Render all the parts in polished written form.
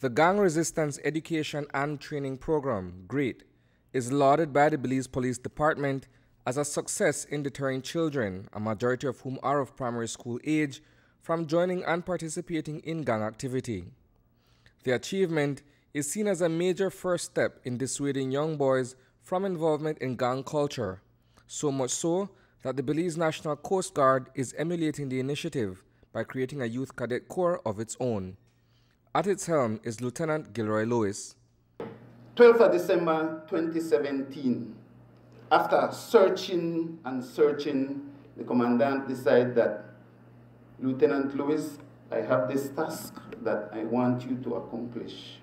The Gang Resistance Education and Training Program, GREAT, is lauded by the Belize Police Department as a success in deterring children, a majority of whom are of primary school age, from joining and participating in gang activity. The achievement is seen as a major first step in dissuading young boys from involvement in gang culture, so much so that the Belize National Coast Guard is emulating the initiative by creating a youth cadet corps of its own. At its helm is Lieutenant Gilroy Lewis. 12th of December 2017, after searching and searching, the commandant decided that, Lieutenant Lewis, I have this task that I want you to accomplish.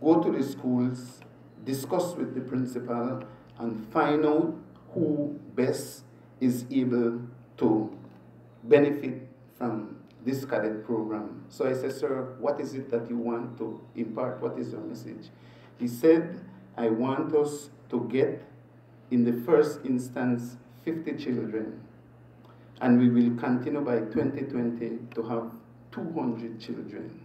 Go to the schools, discuss with the principal, and find out who best is able to benefit from this cadet program. So I said, sir, what is it that you want to impart? What is your message? He said, I want us to get, in the first instance, 50 children. And we will continue by 2020 to have 200 children.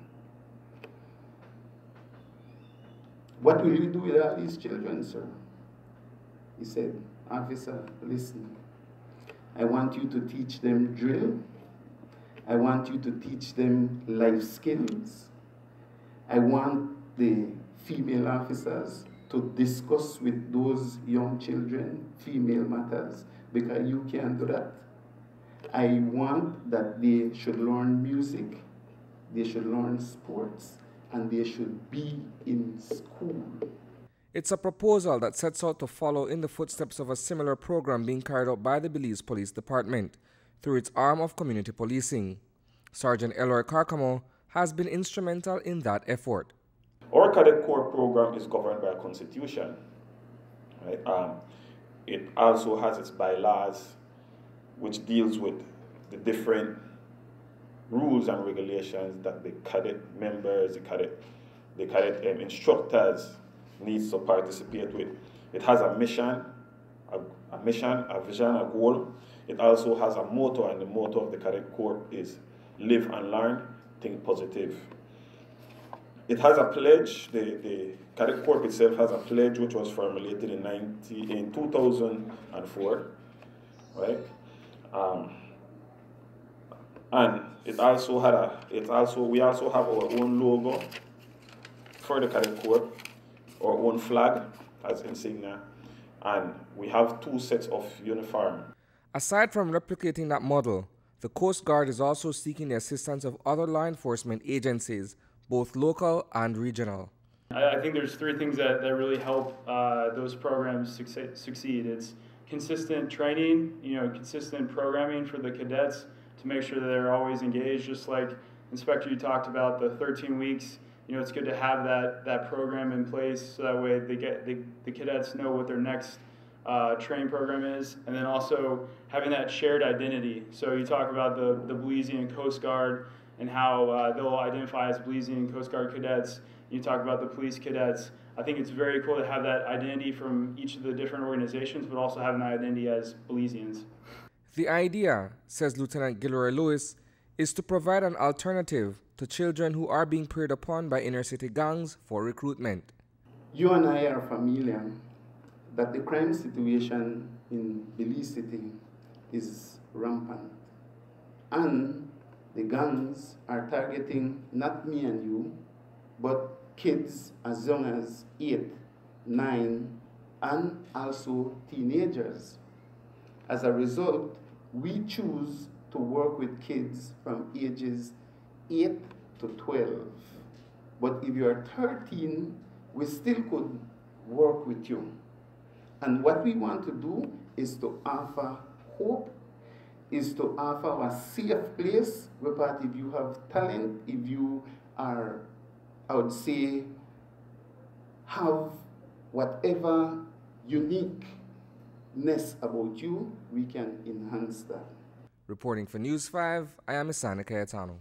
What will you do with all these children, sir? He said, officer, listen. I want you to teach them drill. I want you to teach them life skills. I want the female officers to discuss with those young children female matters, because you can't do that. I want that they should learn music, they should learn sports, and they should be in school. It's a proposal that sets out to follow in the footsteps of a similar program being carried out by the Belize Police Department through its arm of community policing. Sergeant Sgteller Kokomo has been instrumental in that effort. Our Cadet Corps program is governed by a constitution. Right? It also has its bylaws, which deals with the different rules and regulations that the cadet members, the cadet instructors needs to participate with. It has a mission, a vision, a goal. It also has a motto, and the motto of the Cadet Corps is live and learn, think positive. It has a pledge. The Cadet Corps itself has a pledge which was formulated in 2004, right? And we also have our own logo for the Cadet Corps, our own flag as insignia, and we have 2 sets of uniform. Aside from replicating that model, the Coast Guard is also seeking the assistance of other law enforcement agencies, both local and regional. I think there's 3 things that really help those programs succeed. It's consistent training, consistent programming for the cadets to make sure that they're always engaged. Just like Inspector, you talked about the 13 weeks. It's good to have that program in place so that way the cadets know what their next training program is, and then also having that shared identity. So you talk about the Belizean Coast Guard and how they'll identify as Belizean Coast Guard cadets. You talk about the police cadets. I think it's very cool to have that identity from each of the different organizations, but also having that identity as Belizeans. The idea, says Lieutenant Gilroy Lewis, is to provide an alternative to children who are being preyed upon by inner-city gangs for recruitment. You and I are familiar that the crime situation in Belize City is rampant. And the gangs are targeting not me and you, but kids as young as 8, 9, and also teenagers. As a result, we choose to work with kids from ages 8 to 12. But if you are 13, we still could work with you. And what we want to do is to offer hope, is to offer a safe place where if you have talent, if you are, I would say, have whatever uniqueness about you, we can enhance that. Reporting for News 5, I am Isani Cayetano.